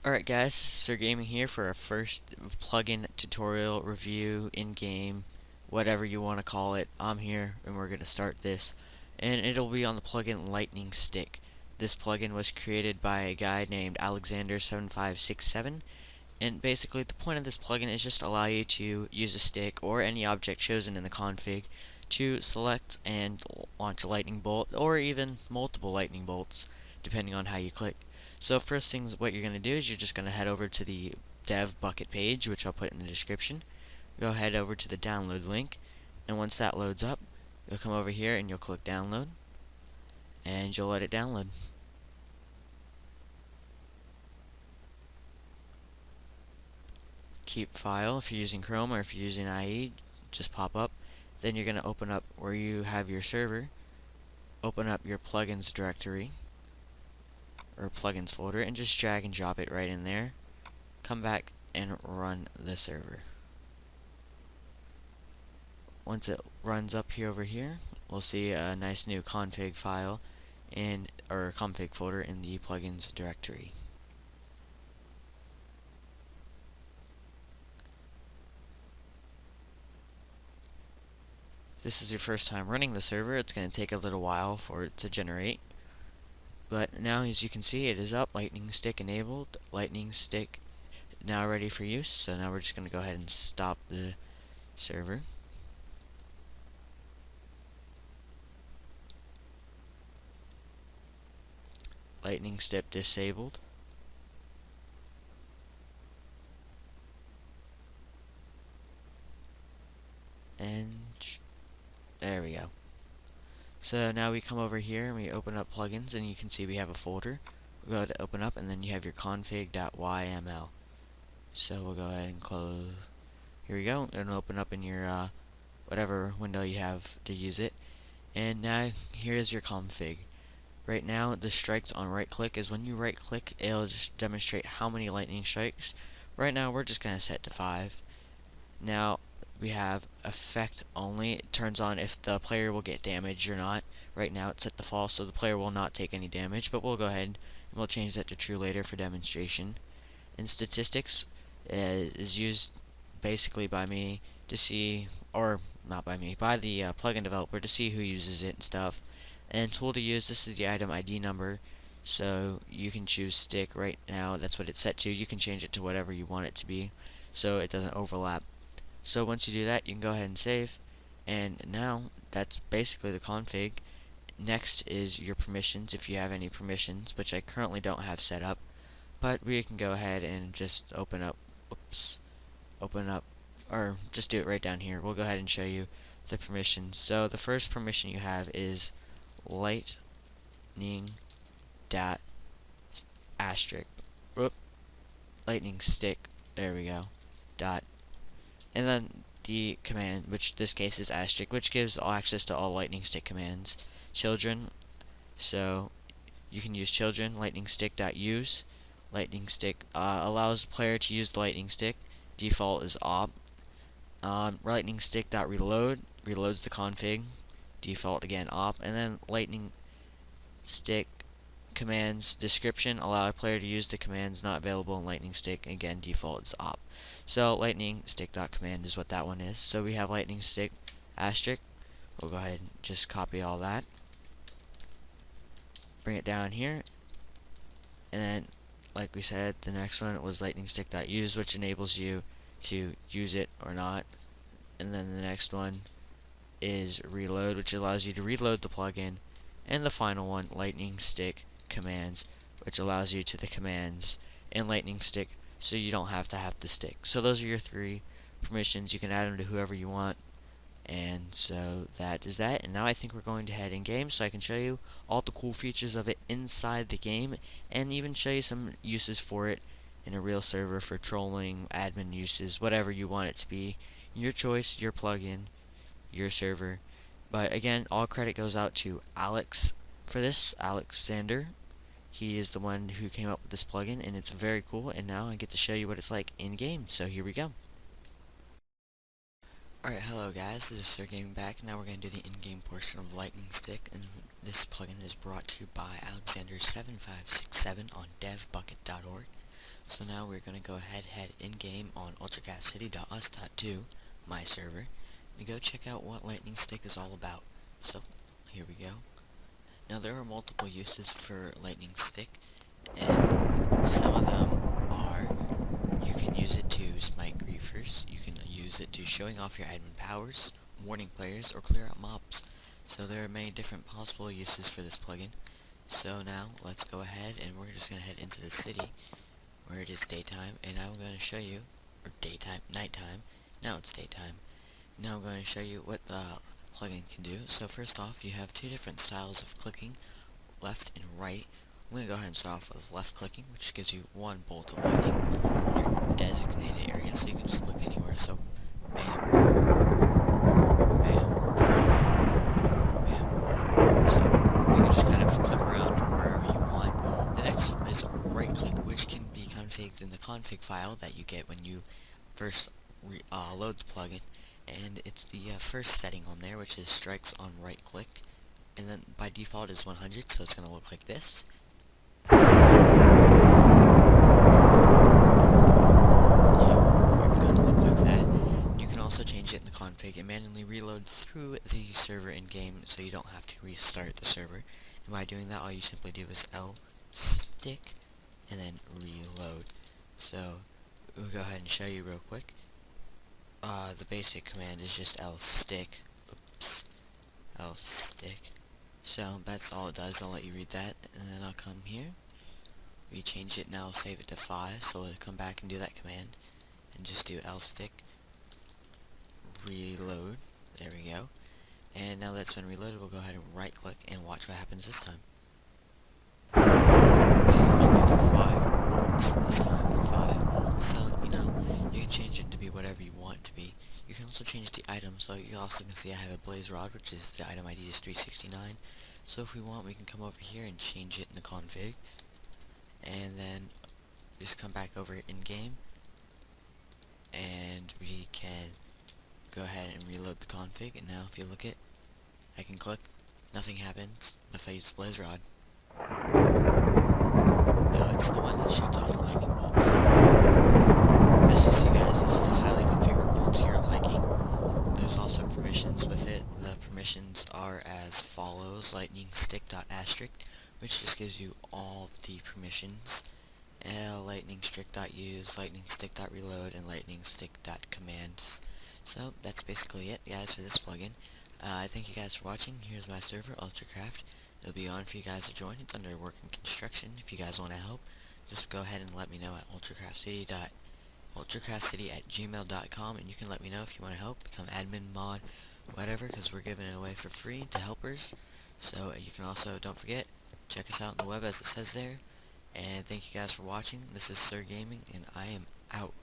Alright guys, Sir Gaming here for our first plugin tutorial review in-game, whatever you want to call it. I'm here and we're going to start this, and it'll be on the plugin LightningStick. This plugin was created by a guy named Alexander7567, and basically the point of this plugin is just to allow you to use a stick or any object chosen in the config to select and launch a lightning bolt, or even multiple lightning bolts depending on how you click. So first things, what you're going to do is you're just going to head over to the dev bucket page, which I'll put in the description. Go head over to the download link, and once that loads up, you'll come over here and you'll click download, and you'll let it download. Keep file if you're using Chrome, or if you're using IE, just pop up. Then you're going to open up where you have your server, open up your plugins directory, or plugins folder, and just drag and drop it right in there. Come back and run the server. Once it runs up here over here, we'll see a nice new config file or config folder in the plugins directory. If this is your first time running the server, it's going to take a little while for it to generate. But now, as you can see, it is up. LightningStick enabled. LightningStick now ready for use. So now we're just going to go ahead and stop the server. LightningStick disabled. And there we go. So now we come over here and we open up plugins, and you can see we have a folder. We'll go to open up, and then you have your config.yml. So we'll go ahead and close. Here we go. It'll open up in your whatever window you have to use it. And now here's your config. Right now, the strikes on right click is when you right click, it'll just demonstrate how many lightning strikes. Right now, we're just going to set to 5. Now, we have effect only. It turns on if the player will get damaged or not. Right now it's set to false, so the player will not take any damage, but we'll go ahead and we'll change that to true later for demonstration. And statistics is used basically by me to see, or not by me, by the plugin developer to see who uses it and stuff. And tool to use, this is the item ID number, so you can choose stick right now. That's what it's set to. You can change it to whatever you want it to be, so it doesn't overlap. So once you do that, you can go ahead and save, and now that's basically the config. Next is your permissions, if you have any permissions, which I currently don't have set up, but we can go ahead and just open up, or just do it right down here. We'll go ahead and show you the permissions. So the first permission you have is lightning dot asterisk, lightning stick, there we go, dot, and then the command, which this case is asterisk, which gives all access to all LightningStick commands. Children, so you can use children, lightningstick.use. LightningStick allows the player to use the LightningStick. Default is op. LightningStick.reload reloads the config. Default again op. And then LightningStick commands description allow a player to use the commands not available in LightningStick. Again, default is op. So lightningstick.command is what that one is. So we have lightningstick asterisk. We'll go ahead and just copy all that, bring it down here, and then like we said, the next one was lightningstick.use, which enables you to use it or not. And then the next one is reload, which allows you to reload the plugin. And the final one, lightningstick commands, which allows you to the commands in LightningStick, so you don't have to have the stick. So those are your 3 permissions. You can add them to whoever you want. And so that is that. And now I think we're going to head in game so I can show you all the cool features of it inside the game, and even show you some uses for it in a real server for trolling, admin uses, whatever you want it to be. Your choice, your plugin, your server. But again, all credit goes out to Alex for this, Alexander. He is the one who came up with this plugin, and it's very cool. And now I get to show you what it's like in game. So here we go. Alright, hello guys, this is Sir Gaming back. Now we're going to do the in-game portion of LightningStick, and this plugin is brought to you by Alexander7567 on devbucket.org. So now we're going to go head in-game on ultracastcity.us.2, my server, and go check out what LightningStick is all about. So, here we go. Now there are multiple uses for LightningStick, and some of them are you can use it to smite griefers, you can use it to showing off your admin powers, warning players, or clear out mobs. So there are many different possible uses for this plugin. So now let's go ahead and we're just going to head into the city where it is daytime, and I'm going to show you, or daytime, nighttime, now it's daytime. Now I'm going to show you what the plugin can do. So first off, you have two different styles of clicking, left and right. I'm going to go ahead and start off with left clicking, which gives you one bolt of lightning in your designated area, so you can just click anywhere. So, bam, bam, bam. So you can just kind of click around wherever you want. The next is right click, which can be configured in the config file that you get when you first load the plugin. And it's the first setting on there, which is strikes on right click, and then by default is 100, so it's going to look like this. Yep, it's going to look like that. And you can also change it in the config and manually reload through the server in game, so you don't have to restart the server. And by doing that, all you simply do is LStick and then reload. So we'll go ahead and show you real quick. The basic command is just LStick. Oops. LStick. So that's all it does. I'll let you read that, and then I'll come here. We change it now, save it to 5, so we'll come back and do that command, and just do LStick. Reload. There we go. And now that's been reloaded, we'll go ahead and right click and watch what happens this time. So we're going to get 5 bolts this time. 5 bolts. So, you can change it to be whatever you want it to be. You can also change the item, so you also can see I have a blaze rod, which is the item ID is 369. So if we want, we can come over here and change it in the config, and then just come back over in game, and we can go ahead and reload the config. And now if you look at, I can click, nothing happens if I use the blaze rod. No, it's the one that shoots off the lightning bolt. So this is, you guys, this is highly configurable to your liking. There's also permissions with it. The permissions are as follows: LightningStick.asterisk, which just gives you all the permissions. LightningStick.use, LightningStick.reload, and LightningStick.commands. So that's basically it, guys, for this plugin. I thank you guys for watching. Here's my server, UltraCraft. It'll be on for you guys to join. It's under work and construction. If you guys want to help, just go ahead and let me know at ultracraftcity@gmail.com, and you can let me know if you want to help, become admin, mod, whatever, because we're giving it away for free to helpers. So you can also, don't forget, check us out on the web as it says there. And thank you guys for watching. This is Sir Gaming, and I am out.